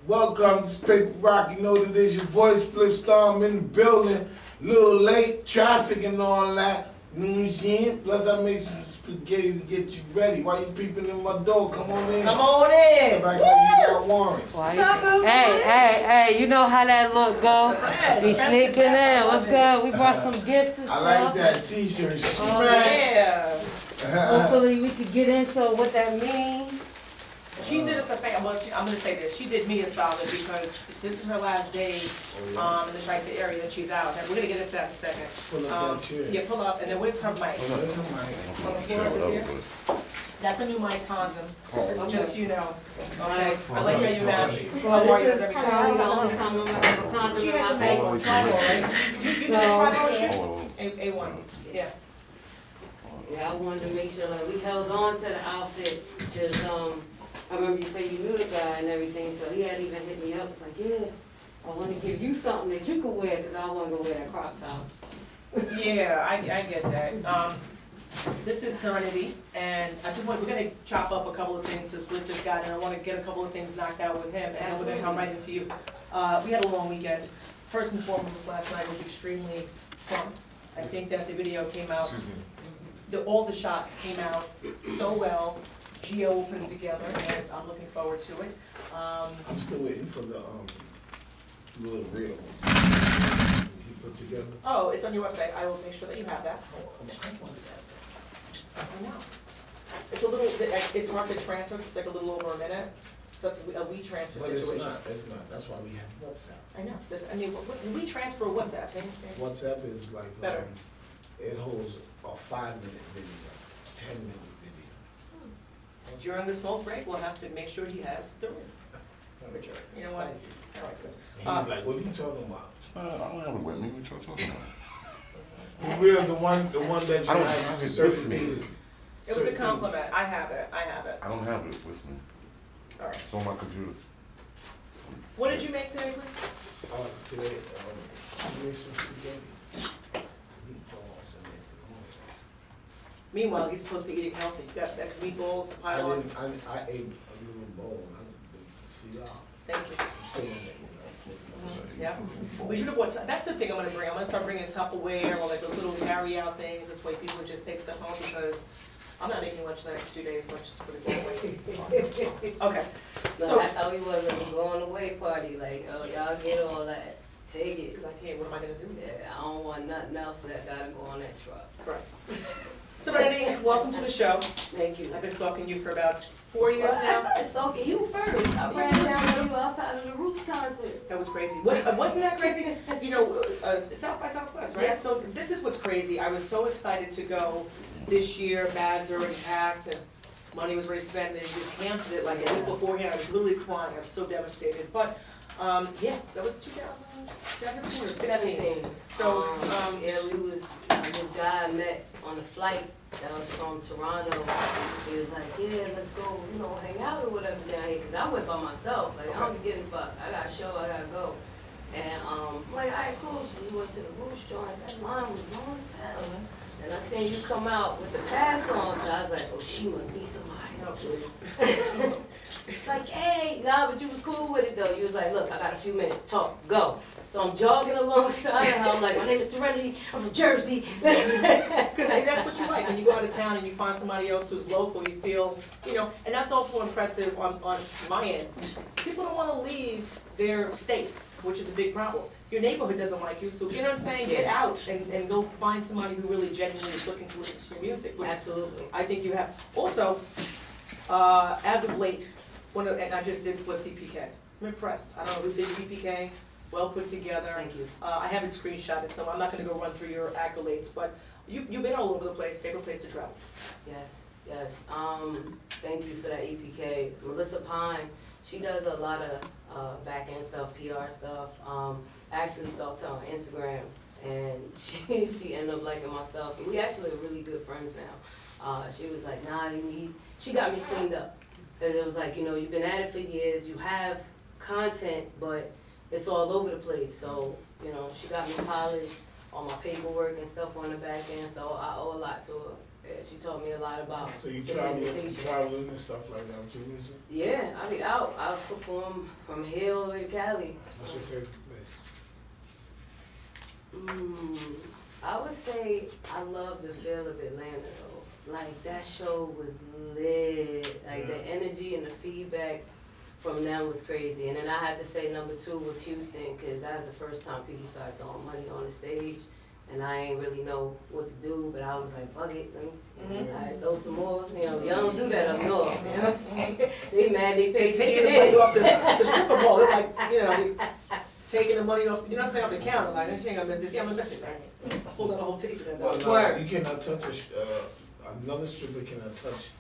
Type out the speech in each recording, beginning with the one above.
Welcome to Paper Rock. You know what it is. Your boy SPLIFFSTAR. I'm in the building. Little late, traffic and all that. You know what I'm saying? Plus I made some spaghetti to get you ready. Why you peeping in my door? Come on in. Come on in. Somebody like you got warrants. Hey, you know how that look go. Be sneaking in. What's good? We brought some gifts and stuff. I like that t-shirt. Oh, yeah. Hopefully we could get into what that means. She did us a favor. Well, I'm going to say this. She did me a solid because this is her last day in the Tri-State area that she's out. And we're going to get into that in a second. Pull up that chair. Yeah, pull up. And then where's her mic? Where's her mic? That's a new mic, Conzum. Just so you know. Okay. I like how you match. How are you? Everything. She has the best tribal, right? You did the tribal shoot? A1. Yeah. Yeah, I wanted to make sure like we held on to the outfit because I remember you said you knew the guy and everything, so he had even hit me up. It's like, yeah, I want to give you something that you could wear because I want to go wear that crop top. Yeah, I get that. This is Serenity, and we're gonna chop up a couple of things that Split just got, and I want to get a couple of things knocked out with him, and we're gonna come right into you. We had a long weekend. First and foremost, last night was extremely fun. I think that the video came out. All the shots came out so well. Gio put it together, and I'm looking forward to it. I'm still waiting for the little reel he put together. Oh, it's on your website. I will make sure that you have that. I know. It's a little. It's hard to transfer. It's like a little over a minute. So that's a WeTransfer situation. But it's not. That's why we have WhatsApp. I know. WeTransfer WhatsApp. WhatsApp is like better. It holds a 5-minute video, 10-minute video. During the smoke break, we'll have to make sure he has the room. You know what? All right, good. He's like, what are you talking about? I don't have it with me. What y'all talking about? For real, the one that you I don't have have it certain with me. things. It was a compliment. I have it. I don't have it with me. All right. It's on my computer. What did you make today, please? Today, I made some spaghetti. Meatballs and Meanwhile, he's supposed to be eating healthy. You got that meatballs, I pile on. ate a little bowl. It's for y'all. Thank you. I'm saying that, Yeah. We should have bought. That's the thing I'm gonna bring. I'm gonna start bringing Tupperware or like those little carry-out things. This way people would just take stuff home because I'm not making lunch the next 2 days. Lunch is gonna go away. Okay. So that's how we was at the going away party. Like, oh, y'all get all that. Take it. Because I can't. What am I gonna do? Yeah, I don't want nothing else that gotta go on that truck. Correct. Serenity, welcome to the show. Thank you. I've been stalking you for about 4 years I now. started stalking you first. I ran down on you outside of the Roots concert. That was crazy. Wasn't that crazy? You know, South by Southwest, right? Yeah. So this is what's crazy. I was so excited to go this year. Bags are already packed and money was already spent. And they just canceled it like a week beforehand. I was literally crying. I was so devastated. But yeah, that was 2017 or 16. So yeah, we was this guy I met on a flight that was from Toronto. He was like, yeah, let's go, hang out or whatever down here. Cause I went by myself. Like, I don't be getting fucked. I got a show, I gotta go. And like, all right, cool. So we went to the Roots joint. That line was long as hell. And I seen you come out with the pass on, so I was like, oh, she must be somebody. It's like, hey, nah, but you was cool with it though. You was like, look, I got a few minutes, talk, go. So I'm jogging alongside her. I'm like, my name is Serenity, I'm from Jersey. because that's what you like. When you go out of town and you find somebody else who's local, you feel, and that's also impressive on my end. People don't want to leave their state, which is a big problem. Your neighborhood doesn't like you, so you know what I'm saying? Get out and go find somebody who really genuinely is looking to listen to your music. Absolutely. I think you have. Also, as of late, and I just did Split CPK. I'm impressed. I don't know who did CPK. Well put together. Thank you. I haven't screenshotted, so I'm not going to go run through your accolades, but you've been all over the place. Favorite place to travel? Yes. Thank you for that EPK. Melissa Pine, she does a lot of back-end stuff, PR stuff. I actually stalked her on Instagram, and she ended up liking my stuff. And we actually are really good friends now. She was like, nah, she got me cleaned up. Because it was like, you've been at it for years, you have content, but it's all over the place. So, she got me polished, all my paperwork and stuff on the back end, so I owe a lot to her. Yeah, she taught me a lot about So you the traveling presentation. and stuff like that too, is it? Yeah, I be out. I perform from here all the way to Cali. What's your favorite place? I would say I love the feel of Atlanta though. Like that show was lit. Like the energy and the feedback from them was crazy. And then I had to say number 2 was Houston, because that was the first time people started throwing money on the stage. And I ain't really know what to do, but I was like, fuck it, let me throw some more. You know, y'all don't do that up north, you know? They mad they paid to Taking get the money in. off the stripper ball, they're like, you know, taking the money off, you're not saying off the counter, like, she ain't gonna miss this, yeah, I'm gonna miss it, right? Hold on a whole ticket for that. Well, dog. no, you cannot touch another stripper cannot touch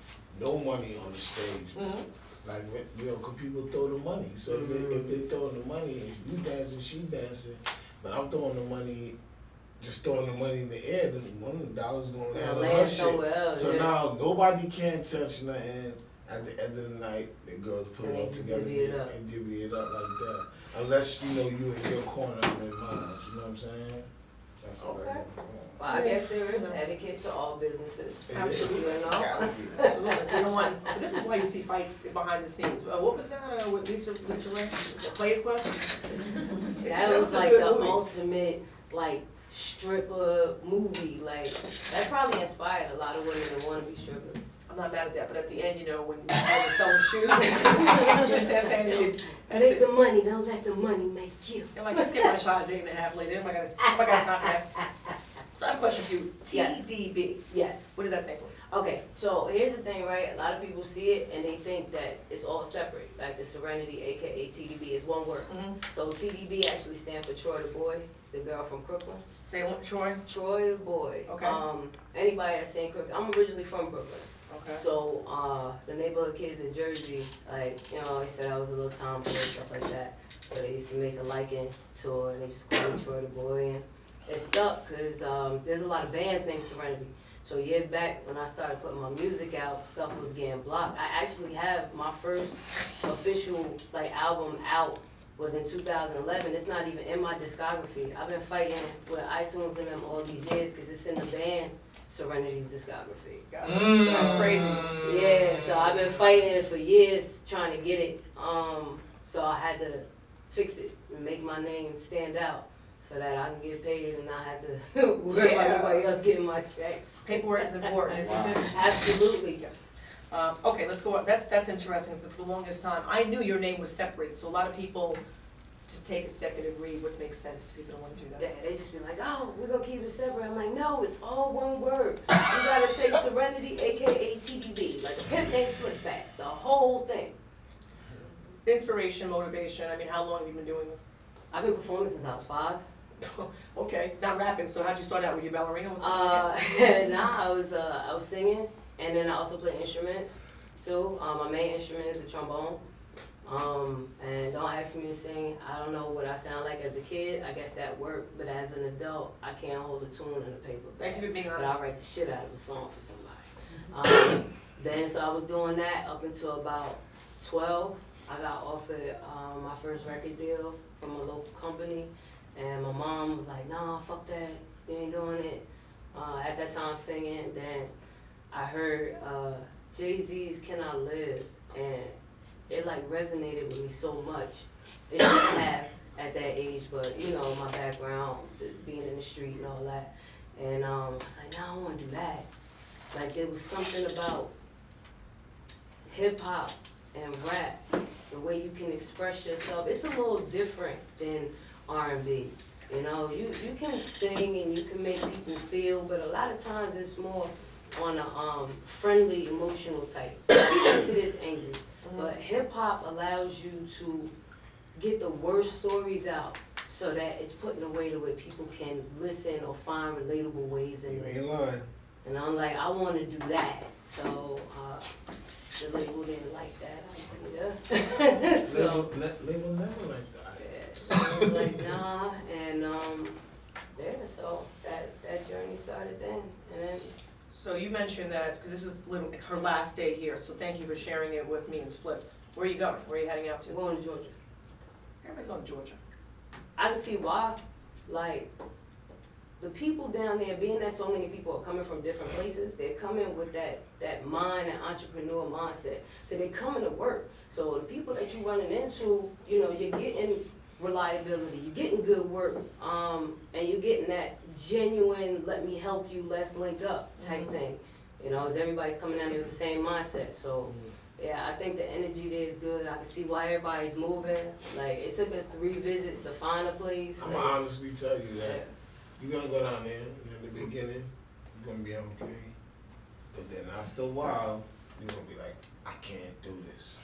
no money on the stage. Like, you know, 'cause people throw the money. So if they throw the money, if you dancing, she dancing, but I'm throwing the money, just throwing the money in the air, then one of the dollars gonna land on her Land shit. somewhere else, So yeah. now nobody can touch nothing. At the end of the night, the girls put And it they all just together divvy it up. and divvy it up like that. Unless you know you in your corner, I'm in mine. You know what I'm saying? That's what I Okay. do. Well, I guess there is etiquette to all businesses. It Absolutely. is. You know? Gotta be. Absolutely. We don't want, but this is why you see fights behind the scenes. What was that with Lisa Ray? The Players Club? That was a like good the movie. ultimate, like, stripper movie. Like, that probably inspired a lot of women to want to be strippers. I'm not mad at that, but at the end, you know, when I was selling shoes, that's Make it. the money, don't let the money make you. They're like, just get my size 8.5 later. Oh my God, it's not that. So I have a question for you. Yes. TDB, Yes. what does that stand for? Okay, so here's the thing, right? A lot of people see it and they think that it's all separate. Like the Serenity Aka Tdb is one word. So TDB actually stands for Troy the Boy, the girl from Brooklyn. Say what, Troy? Troy the Boy. Okay. Anybody that's saying Brooklyn, I'm originally from Brooklyn. Okay. So, the neighborhood kids in Jersey, like, you know, they said I was a little tomboy and stuff like that. So they used to make a liking to it, and they just called me Troy the Boy, and it stuck, cause, there's a lot of bands named Serenity. So years back, when I started putting my music out, stuff was getting blocked. I actually have my first official, like, album out was in 2011. It's not even in my discography. I've been fighting with iTunes and them all these years, cause it's in the band Serenity's discography. So that's crazy. Yeah, so I've been fighting for years trying to get it. So I had to fix it and make my name stand out so that I can get paid and not have to worry about nobody else getting my checks. Paperwork is important, isn't it? Absolutely. Yes. Okay, let's go on. That's interesting. So for the longest time, I knew your name was separate, so a lot of people just take a second to read what makes sense. People don't want to do Yeah, that. they just be like, oh, we're gonna keep it separate. I'm like, no, it's all one word. You gotta say Serenity, aka TDB, like Pimp Ain't Slick Back, the whole thing. Inspiration, motivation. I mean, how long have you been doing this? I've been performing since I was 5. Okay, not rapping. So how'd you start out? Were you a ballerina? What's going on? Nah, I was singing, and then I also play instruments too. My main instrument is the trombone. And don't ask me to sing. I don't know what I sound like as a kid. I guess that worked, but as an adult, I can't hold a tune in a paper. Thank you for being But honest. I'll write the shit out of a song for somebody. Then so I was doing that up until about 12. I got offered my first record deal from a local company, and my mom was like, "Nah, fuck that. You ain't doing it." At that time, singing. Then I heard Jay-Z's "Can I Live," and it like resonated with me so much. It shouldn't have at that age, but you know my background, being in the street and all that. And I was like, "Nah, I want to do that." Like there was something about hip hop and rap, the way you can express yourself. It's a little different than R&B. You know, you can sing and you can make people feel, but a lot of times it's more on a friendly, emotional type. Even if it is angry. But hip hop allows you to get the worst stories out so that it's put in a way to where people can listen or find relatable ways in You it. ain't lying. And I'm like, I want to do that. So the label didn't like that. I said, so, Label never like that. yeah, so I was like, nah. And yeah, so that journey started then. And then So you mentioned that, because this is her last day here, so thank you for sharing it with me and Split. Where are you going? Where are you heading out to? I'm going to Georgia. Everybody's going to Georgia. I can see why. Like, the people down there, being that so many people are coming from different places, they're coming with that mind and entrepreneur mindset. So they're coming to work. So the people that you're running into, you know, you're getting reliability, you're getting good work, and you're getting that genuine, let me help you, let's link up type thing. You know, as everybody's coming down there with the same mindset. So yeah, I think the energy there is good. I can see why everybody's moving. Like, it took us 3 visits to find a place. I'm Like, gonna honestly tell you that you're gonna go down there, and in the beginning, you're gonna be okay. But then after a while, you're gonna be like, I can't do this.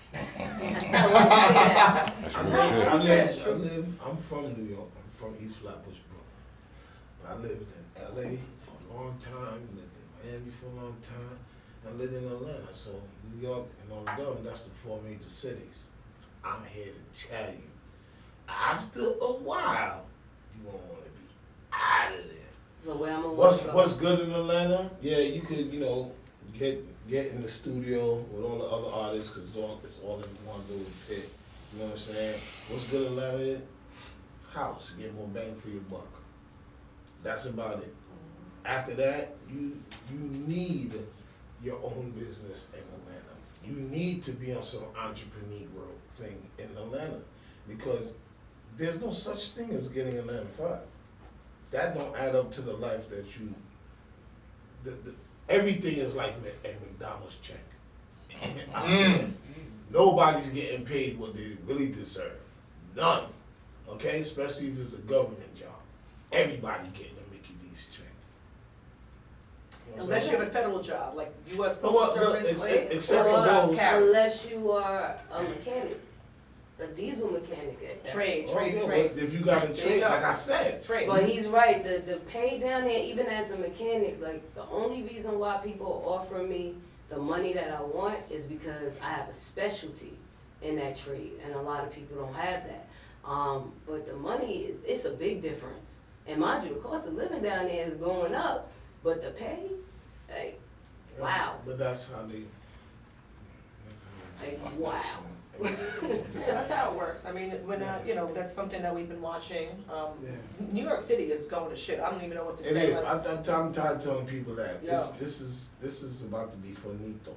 I'm from New York. I'm from East Flatbush, Brooklyn. I lived in LA for a long time, lived in Miami for a long time, and lived in Atlanta. So New York and all of them, that's the 4 major cities. I'm here to tell you, after a while, you're gonna wanna be out of there. so where I'm gonna What's good in Atlanta? Yeah, you could, get in the studio with all the other artists, cause it's all in one little pit. You know what I'm saying? What's good in Atlanta is house, get more bang for your buck. That's about it. After that, you need your own business in Atlanta. You need to be on some entrepreneurial thing in Atlanta, because there's no such thing as getting a 9 to 5. That don't add up to the life that you. Everything is like a McDonald's check. Out there, nobody's getting paid what they really deserve. None. Okay, especially if it's a government job. Everybody getting a Mickey D's check. You know what I'm Unless you saying? have a federal job, like U.S. Well, Postal well, Service. except for all jobs those. count. unless you are a mechanic, a diesel mechanic at that. Trade, Oh, trade, yeah, trades. but if you got a There you trade, go. like I said, Trade. But he's right, the pay down there, even as a mechanic, like, the only reason why people are offering me the money that I want is because I have a specialty in that trade, and a lot of people don't have that. But the money it's a big difference. And mind you, the cost of living down there is going up, but the pay, like, wow. But that's how they. Like, wow. Yeah, that's how it works. I mean, when that's something that we've been watching. Yeah. New York City is going to shit. I don't even know what to It say. is. Like, I'm tired of telling people that Yeah. this is about to be finito.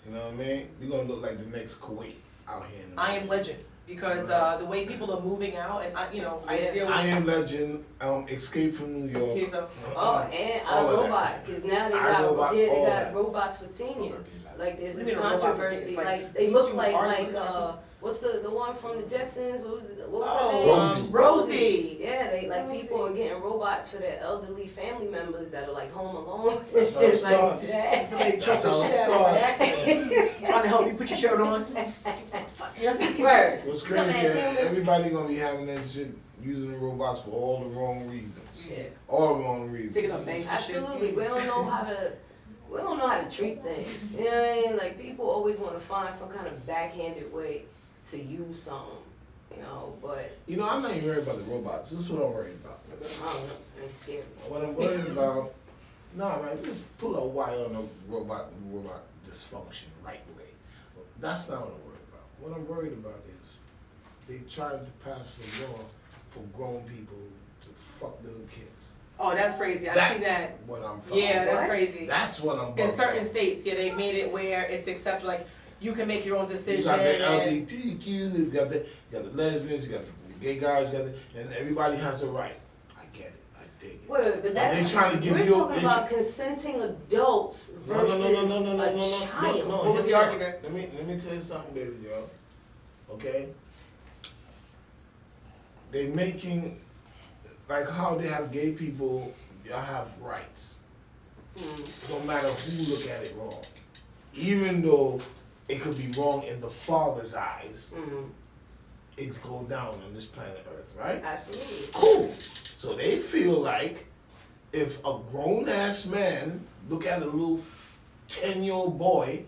You know what I mean? We're gonna look like the next Kuwait out here. In the I am legend because the way people are moving out, and I deal with. I Am Legend. Escape from New York. He's a- Oh, and All of that. iRobot, because now they iRobot, they all got that. robots for seniors. Like, there's What do this you mean a robot for controversy, seniors? like, they teach look you like, art or what's the one from the Jetsons, what was her Oh, name? Rosie. Yeah, they, like, Rosie. people are getting robots for their elderly family members that are like home alone and That's how it shit like starts. that. Somebody That's choke the how it shit out of my starts. back. Trying to help you put your shirt on. You know what I'm saying? Word. What's crazy Dumbass is human. everybody gonna be having that shit, using the robots for all the wrong reasons. Yeah. All the wrong reasons. Taking up banks and shit. Absolutely, we don't know how to treat things. You know what I mean? Like, people always want to find some kind of backhanded way to use something, you know, but You know, I'm not even worried about the robots. This is what I'm worried about. I don't know, it's scary. What I'm worried about, nah, man, just pull a wire on the robot dysfunction right way. That's not what I'm worried about. What I'm worried about is they tried to pass a law for grown people to fuck little kids. Oh, that's crazy. I see That's that. what I'm fucking. Yeah, that's What? crazy. That's what I'm. In bugged certain about. states, yeah, they've made it where it's accepted, like, you can make your own You decision. got the and- LGBTQ, you got the lesbians, you got the gay guys, you got and everybody has a right. I get it. I dig it. Wait, but that's, they trying to give we're you- talking about consenting adults versus a child. What was the argument? Let me tell you something, baby girl. Okay? They making, like how they have gay people, y'all have rights. No matter who look at it wrong. Even though it could be wrong in the Father's eyes, it's go down on this planet Earth, right? Absolutely. Cool. So they feel like if a grown-ass man look at a little 10-year-old boy,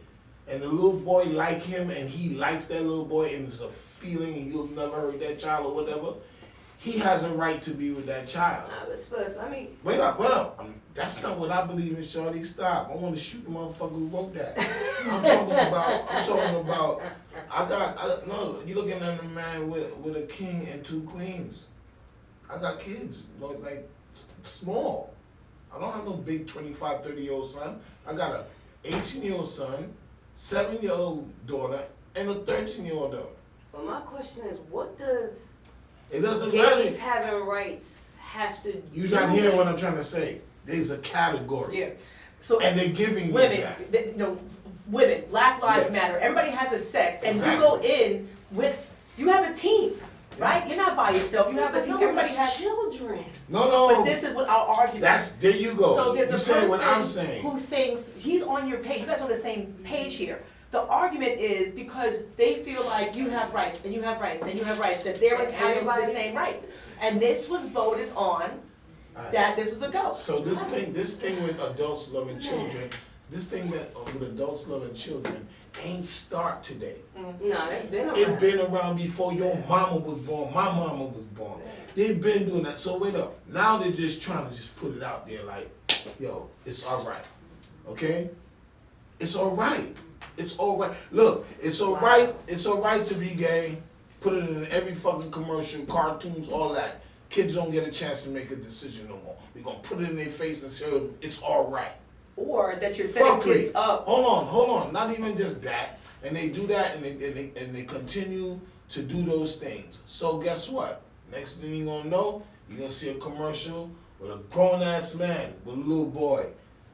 and the little boy like him, and he likes that little boy, and there's a feeling, and you'll never hurt that child or whatever, he has a right to be with that child. Nah, but Spliff, I mean, Wait up. That's not what I believe in, shorty. Stop. I want to shoot the motherfucker who wrote that. I'm talking about, no, you're looking at a man with a king and 2 queens. I got kids. Like, Small. I don't have no big 25, 30-year-old son. I got a 18-year-old son, 7-year-old daughter, and a 13-year-old daughter. But my question is, what does It doesn't gays matter. having rights have to You're do not hearing what with- I'm trying to say. There's a category. Yeah. So And they're giving you women, that. women, Black Lives Yes. Matter. Everybody has a sex, and Exactly. you go in with, you have a team, right? You're not by yourself. You have a But team. those Everybody are has. children. No. But this is what our argument. There you go. So there's you a saying what I'm person saying. who thinks he's on your page. You guys are on the same page here. The argument is because they feel like you have rights and you have rights and you have rights, that they're And entitled to the everybody- same rights. And this was voted on, Alright. that this was a go. So this thing with adults loving children, this thing that with adults loving children ain't start today. No, that's been around. It been around before your mama was born, my mama was born. They've been doing that. So wait up. Now they're just trying to just put it out there like, yo, it's alright. Okay? It's alright. It's alright. Look, it's alright. It's alright to be gay. Put it in every fucking commercial, cartoons, all that. Kids don't get a chance to make a decision no more. We're gonna put it in their face and say it's alright. Or that you're setting kids Fuckery. up. Hold on. Not even just that. And they do that and they continue to do those things. So guess what? Next thing you're gonna know, you're gonna see a commercial with a grown ass man with a little boy.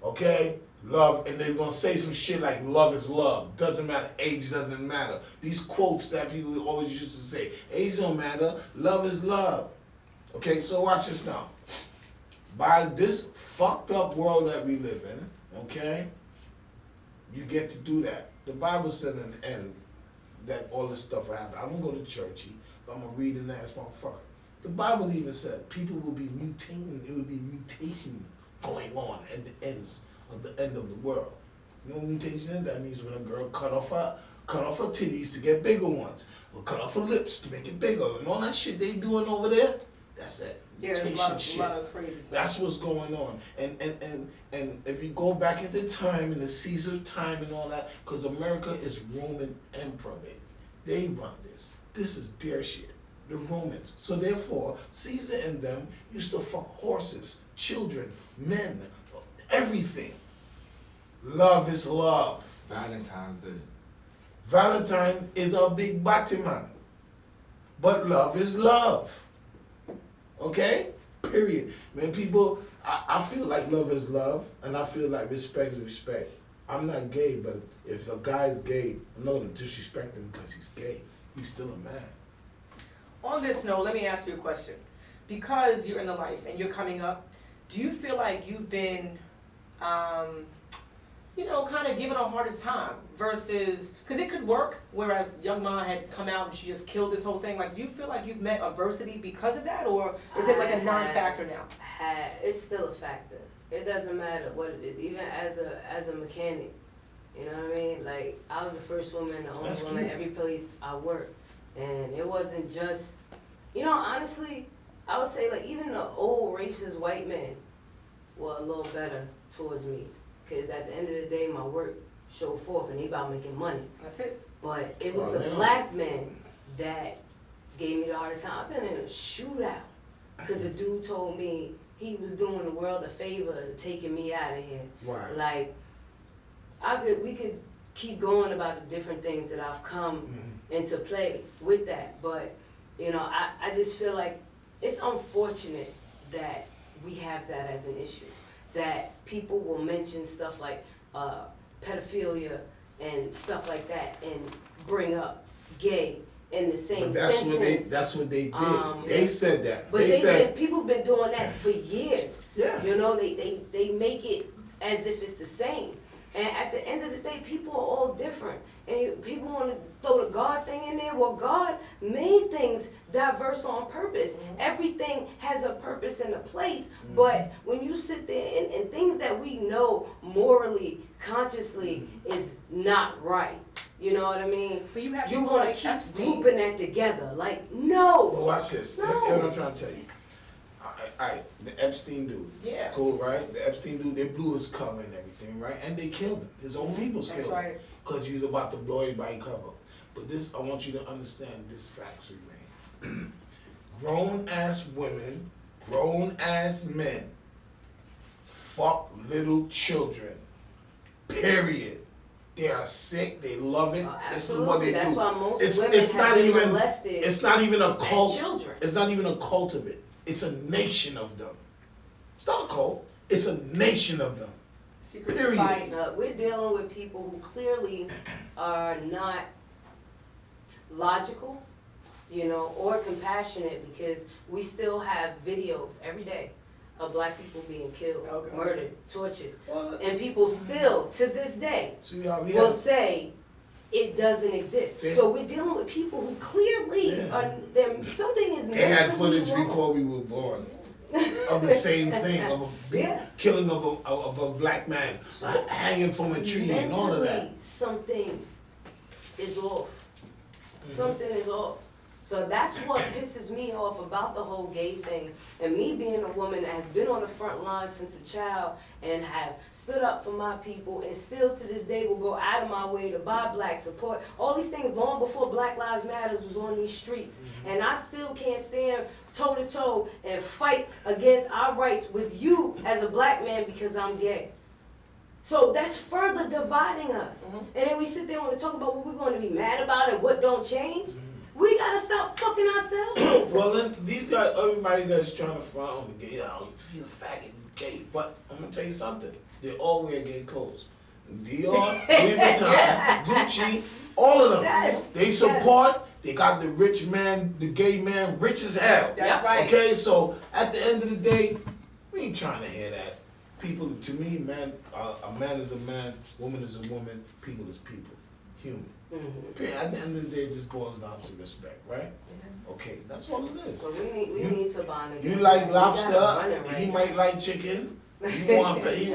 Okay? Love, and they're gonna say some shit like love is love. Doesn't matter, age doesn't matter. These quotes that people always used to say, age don't matter, love is love. Okay, so watch this now. By this fucked up world that we live in, okay, you get to do that. The Bible said in the end that all this stuff will happen. I don't go to churchy, but I'm a reading ass motherfucker. The Bible even said people will be mutating, it will be mutation going on at the end of the world. You know what mutation is? That means when a girl cut off her titties to get bigger ones, or cut off her lips to make it bigger, and all that shit they doing over there, that's it. Yeah, there's a Mutation lot of crazy stuff. That's what's going on. And if you go back into time, in the Caesar time and all that, because America is Roman Emperor, baby. They run this. This is their shit. The Romans. So therefore, Caesar and them used to fuck horses, children, men, everything. Love is love. Valentine's Day. Valentine is a big batty man. But love is love. Okay? Period. When people, I feel like love is love, and I feel like respect is respect. I'm not gay, but if a guy's gay, I'm not gonna disrespect him because he's gay. He's still a man. On this note, let me ask you a question. Because you're in the life and you're coming up, do you feel like you've been, kind of given a harder time versus, because it could work, whereas Young Ma had come out and she just killed this whole thing. Like, do you feel like you've met adversity because of that, or is it like a non-factor now? It's still a factor. It doesn't matter what it is, even as a mechanic. You know what I mean? Like, I was the first woman, the only That's woman cute. every place I worked. And it wasn't just, honestly, I would say like even the old racist white men were a little better towards me. Cause at the end of the day, my work showed forth and they about making money. That's it. But it was Oh, the man. black men that gave me the hardest time. I've been in a shootout because a dude told me he was doing the world a favor taking me out of here. Why? Like, we could keep going about the different things that I've come into play with that, but I just feel like it's unfortunate that we have that as an issue. That people will mention stuff like pedophilia and stuff like that and bring up gay in the same But that's sentence. that's what they did. They said that. But They said, people been doing that for years. yeah. They make it as if it's the same. And at the end of the day, people are all different. And people want to throw the God thing in there. Well, God made things diverse on purpose. Everything has a purpose and a place. But when you sit there and things that we know morally, consciously is not right. You know what I mean? But you have You people want to like keep Epstein. grouping that together. Like, Well, no. watch this. No. Here's what I'm trying to tell you. Alright, the Epstein dude. Yeah. Cool, right? The Epstein dude, they blew his cover and everything, right? And they killed him. His own people's That's killed him. right. Because he was about to blow everybody cover. But this, I want you to understand this facts remain. Grown ass women grown ass men fuck little children. Period. They are sick. They love it. This is what they That's do. why most It's women it's have not been even molested it's not even a as cult. children. It's not even a cult of it. It's a nation of them. It's not a cult. It's a nation of them. Secret Period. society. We're dealing with people who clearly are not logical, or compassionate, because we still have videos every day of black people being killed, Okay. murdered, tortured, Well, and people still, to this day, so we will have, say it doesn't exist. Yeah. So we're dealing with people who clearly Yeah. something is they had mentally footage wrong. before we were born of the same thing, of a Yeah. killing of a black man hanging from a tree and all of that. Mentally, something is off. Mm-hmm. Something is off. So that's what pisses me off about the whole gay thing. And me being a woman that has been on the front lines since a child and have stood up for my people and still to this day will go out of my way to buy black support. All these things long before Black Lives Matters was on these streets. And I still can't stand toe to toe and fight against our rights with you as a black man because I'm gay. So that's further dividing us. And then we sit there and want to talk about what we're going to be mad about and what don't change. We gotta stop fucking ourselves over. Well, then, these guys, everybody that's trying to front on the gay, you feel faggot, you gay. But I'm gonna tell you something. They all wear gay clothes. Dior, Louis Vuitton, Gucci, all of them. Yes, They support. They got the rich man, the gay man, rich as hell. That's right. Okay, so at the end of the day, we ain't trying to hear that. People, to me, man, a man is a man, woman is a woman, people is people, human. Period. At the end of the day, it just boils down to respect, right? Okay, that's all it is. So we need to bond again. You like We gotta lobster, run it he right might like chicken. He want patty,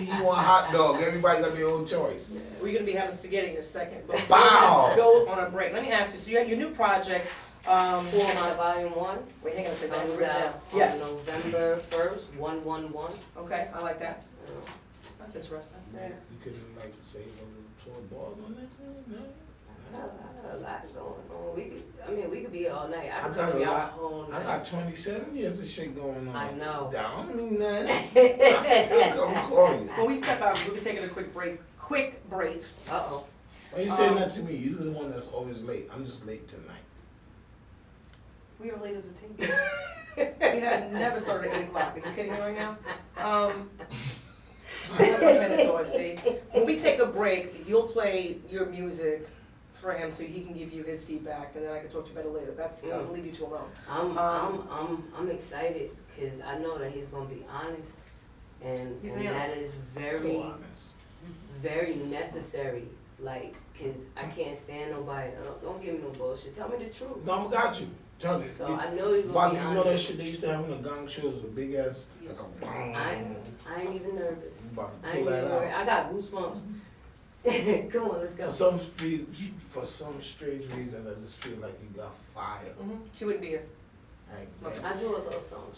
he want hot dog. Everybody got their own choice. We're gonna be having spaghetti in a second, but Bow. go on a break. Let me ask you, so you have your new project, My volume 1 wait, hang on a second, comes I'll write it down. out on Yes, November 1st, 111. okay, I like that. That's interesting. You couldn't like say a little balls on that thing, no? I got a lot going on. We could be all night. I I could got tell a y'all lot. whole I night. got 27 years of shit going on. I know. Down, mean that. I still come call you. When we step out, we'll be taking a quick break. Uh-oh. Why you saying that to me? You're the one that's always late. I'm just late tonight. We are late as a team. We had never started at 8 o'clock. Are you kidding me right now? That's my train of thought, see? When we take a break, you'll play your music for him so he can give you his feedback, and then I can talk to you about it later. I'll leave you two alone. I'm excited because I know that he's gonna be honest, and He's that is very, So honest. very necessary. Like, cause I can't stand nobody. Don't give me no bullshit. Tell me the truth. No, I got you. Tell me. So I know you're But gonna be you know that honest. shit they used to have in the gang shows, the big ass, like a I ain't even nervous. You about to I pull ain't that even worried. out. I got goosebumps. Come on, let's go. For some strange reason, I just feel like you got fire. She wouldn't be here. Like, I do a little something.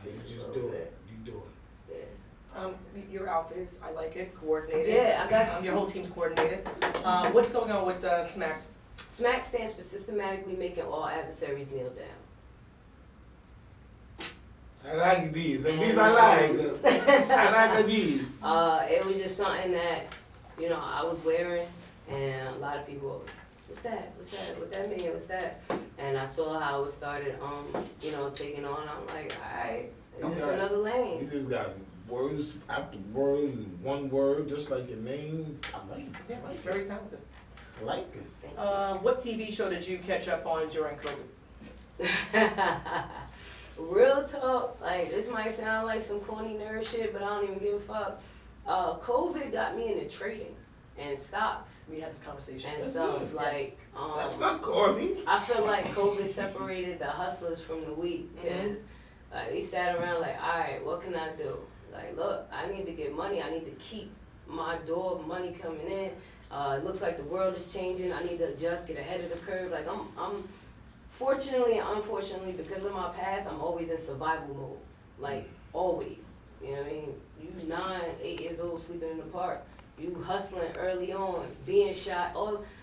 you just do it. You do it. Yeah. Your outfits, I like it, coordinated. Yeah, I got. Your whole team's coordinated. What's going on with SMACT? SMAC stands for systematically making all adversaries kneel down. I like these. These I like. I like these. It was just something that, I was wearing, and a lot of people, what's that? What that mean? What's that? And I saw how it started, taking on. I'm like, alright, it's just another You lane. just got words after word and one word, just like your name. I like it. I like it. Very talented. I like it. What TV show did you catch up on during COVID? Real talk, like this might sound like some corny nerd shit, but I don't even give a fuck. COVID got me into trading and stocks We had this conversation. and That's stuff. good. Like, That's not corny. I feel like COVID separated the hustlers from the weak, because we sat around like, all right, what can I do? Like, look, I need to get money. I need to keep my door of money coming in. It looks like the world is changing. I need to adjust, get ahead of the curve. Like, I'm fortunately and unfortunately, because of my past, I'm always in survival mode. Like, always. You know what I mean? You 9, 8 years old, sleeping in the park. You hustling early on, being shot.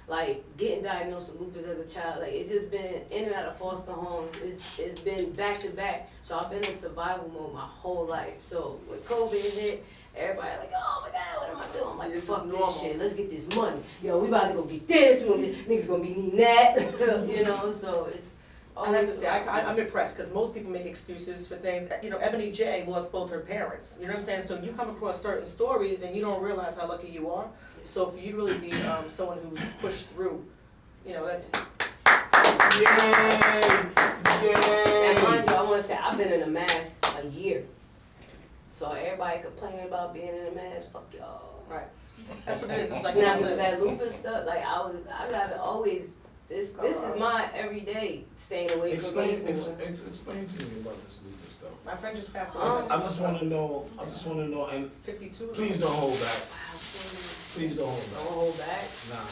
like getting diagnosed with lupus as a child, like it's just been in and out of foster homes. It's been back to back. So I've been in survival mode my whole life. So when COVID hit, everybody like, oh my God, what am I doing? I'm like, This is fuck normal. this shit. Let's get this money. Yo, we about to go get this. Niggas gonna be needing that. You know, so it's. I have to say, I'm impressed, because most people make excuses for things. You know, Ebony J lost both her parents. You know what I'm saying? So you come across certain stories and you don't realize how lucky you are. So for you to really be someone who's pushed through, you know, that's. Yay! And mind Yay! you, I want to say I've been in a mask a year. So everybody complaining about being in a mask, fuck y'all. Right. That's what it is. It's like Now with that lupus stuff, like I gotta always. This is my everyday staying away from people. Explain to me about this lupus stuff. my friend just passed away. I just want to know. and 52. please don't hold back. Wow, Please don't hold don't back. hold back. Nah.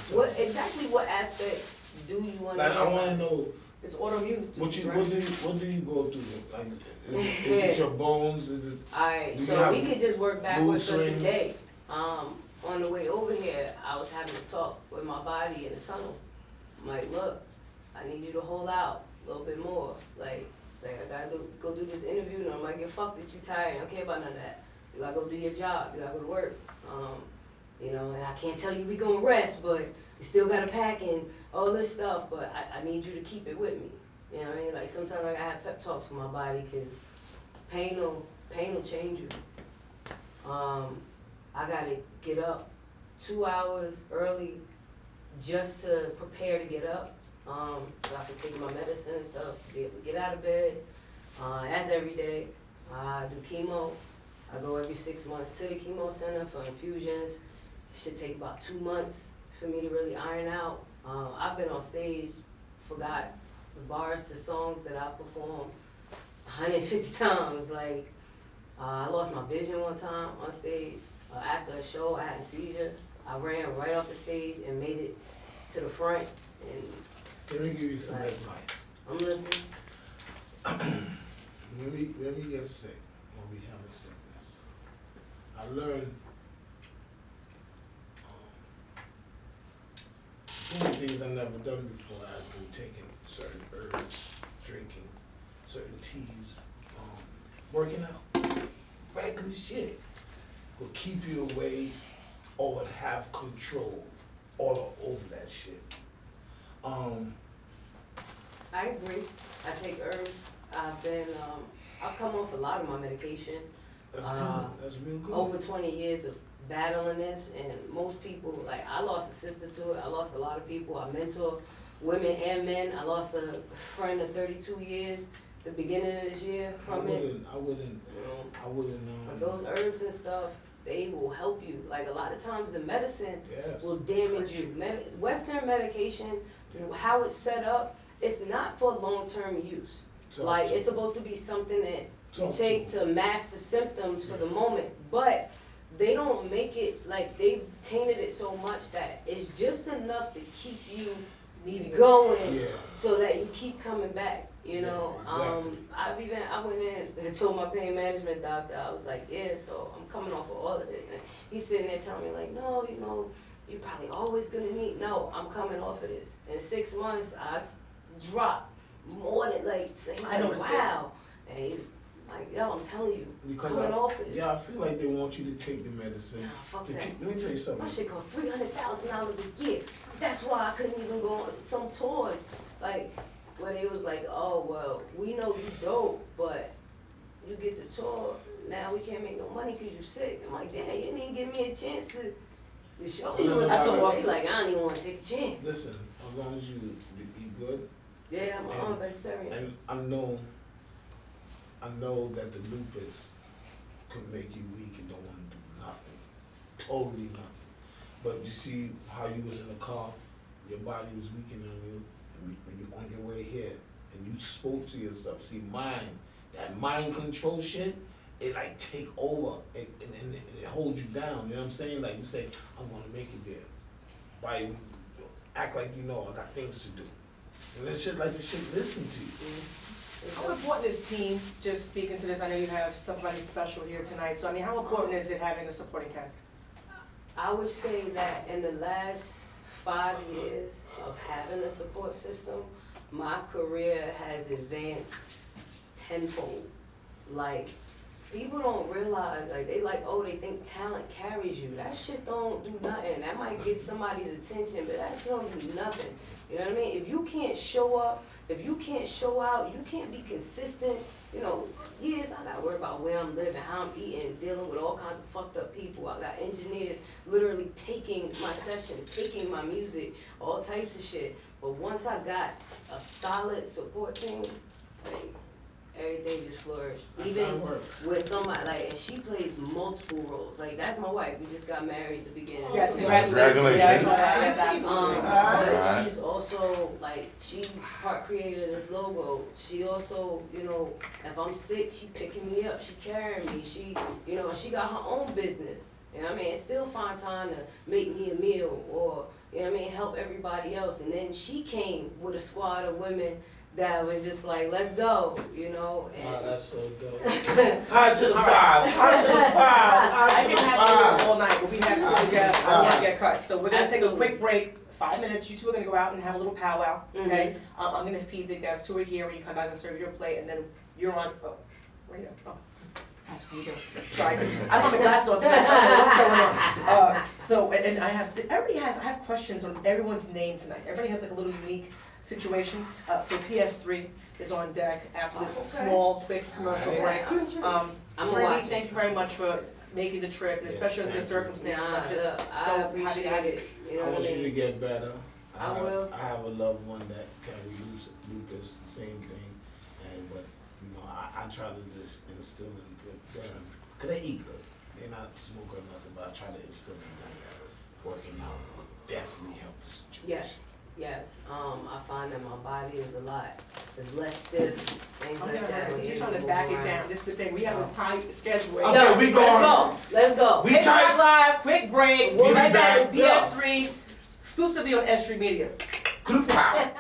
What aspect do you want to Like I know? want to know It's autoimmune. what disease, you right? what do you go through? Like is it your bones? Is it Alright, Do you so have we could just work backwards for mood swings? today. On the way over here, I was having a talk with my body in the tunnel. I'm like, look, I need you to hold out a little bit more. Like I gotta go do this interview, and I'm like, yeah, fuck that, you tired, I don't care about none of that. You gotta go do your job, you gotta go to work. You know, and I can't tell you we gonna rest, but you still gotta pack and all this stuff, but I need you to keep it with me. You know what I mean? Like sometimes I have pep talks with my body, cause pain will change you. I gotta get up 2 hours early just to prepare to get up, so I can take my medicine and stuff, be able to get out of bed. That's every day. I do chemo. I go every 6 months to the chemo center for infusions. It should take about 2 months for me to really iron out. I've been on stage, forgot the bars to songs that I performed 150 times. Like, I lost my vision one time on stage. After a show, I had a seizure. I ran right off the stage and made it to the front. And let me give you some Right. advice. I'm listening. When we get sick, when we have a sickness, I learned doing things I've never done before, as in taking certain herbs, drinking certain teas, working out. Regular shit will keep you away or would have control all over that shit. I agree. I take herbs. I've come off a lot of my medication. That's good. That's real good. Over 20 years of battling this, and most people, like, I lost a sister to it. I lost a lot of people. I mentor women and men. I lost a friend of 32 years the beginning of this year from it. I wouldn't. But those herbs and stuff, they will help you. Like, a lot of times the medicine Yes. will damage you. Western medication, how it's set up, it's not for long-term use. Like, it's supposed to be something that you take to mask the symptoms for the moment, but they don't make it, like, they've tainted it so much that it's just enough to keep you going, Yeah. so that you keep coming back, you Yeah, know? exactly. I went in and told my pain management doctor, I was like, yeah, so I'm coming off of all of this, and he's sitting there telling me like, no, you know, you're probably always gonna need, no, I'm coming off of this. In 6 months, I dropped more than, like, saying, I noticed wow. And he's like, yo, I'm telling you, Because coming off of this. yeah, I feel like they want you to take the medicine. Nah, fuck to that. let me tell you something. My shit cost $300,000 a year. That's why I couldn't even go on some tours. Like, where they was like, oh, well, we know you dope, but you get the tour, now we can't make no money because you're sick. I'm like, damn, you didn't even give me a chance to show you. No, that's a They like, I don't even want to take a chance. Listen, as long as you eat good, Yeah, I'm a vegetarian. and I know that the lupus could make you weak and don't want to do nothing, totally nothing. But you see how you was in the car, your body was weakening on you, and when you're on your way here, and you spoke to yourself. See, that mind control shit, it like take over, and it holds you down. You know what I'm saying? Like you say, I'm gonna make it there. By act like you know I got things to do, and this shit like this shit listen to you. How important is team, just speaking to this, I know you have somebody special here tonight, so I mean, how important is it having a supporting cast? I would say that in the last 5 years of having a support system, my career has advanced tenfold. Like, people don't realize, like, they like, oh, they think talent carries you. That shit don't do nothing. That might get somebody's attention, but that shit don't do nothing. You know what I mean? If you can't show up, if you can't show out, you can't be consistent. You know, yes, I gotta worry about where I'm living, how I'm eating, dealing with all kinds of fucked up people. I got engineers literally taking my sessions, taking my music, all types of shit. But once I got a solid support team, like, everything just flourished. Even with somebody, like, and she plays multiple roles. Like, that's my wife. We just got married at the beginning. Yes, of congratulations. Yes, Yes, absolutely. but she's also, like, she part created this logo. She also, you know, if I'm sick, she picking me up. She carrying me. She, you know, she got her own business. You know what I mean? And still find time to make me a meal or, you know what I mean, help everybody else. And then she came with a squad of women that was just like, let's go, you know. And Wow, that's so dope. High to the five. High to the five. I High to can the have five. you all night, but we have to get, I want to get cut. So we're gonna take a quick break, 5 minutes. You two are gonna go out and have a little powwow, okay? I'm gonna feed the guests who are here. When you come back and serve your plate, and then you're on. Oh, where are you? Oh. How you doing? Sorry, I don't have my glasses on tonight. So I don't know what's going on. So, and I have questions on everyone's name tonight. Everybody has like a little unique situation. So PS3 is on deck after this small, quick commercial break. I'm Serenity, watching. thank you very much for making the trip, and especially under the circumstances. Nah, I'm just look, I so happy appreciate to have you. it. You know I what want I you to mean? get better. I will. I have a loved one that carries lupus, the same thing. But you know, I try to just instill in them, cause they eat good. They're not smoke or nothing, but I try to instill in them that working out would definitely help the situation. Yes, yes. I find that my body is it's less stiff, things like that. when You're you trying to move back it around. down. This is the thing. We have a tight schedule. Okay, Yo, we going. Let's go. We tight. Live, quick break. We'll be Right back back. with PS3, exclusively on S3 Media. Group power.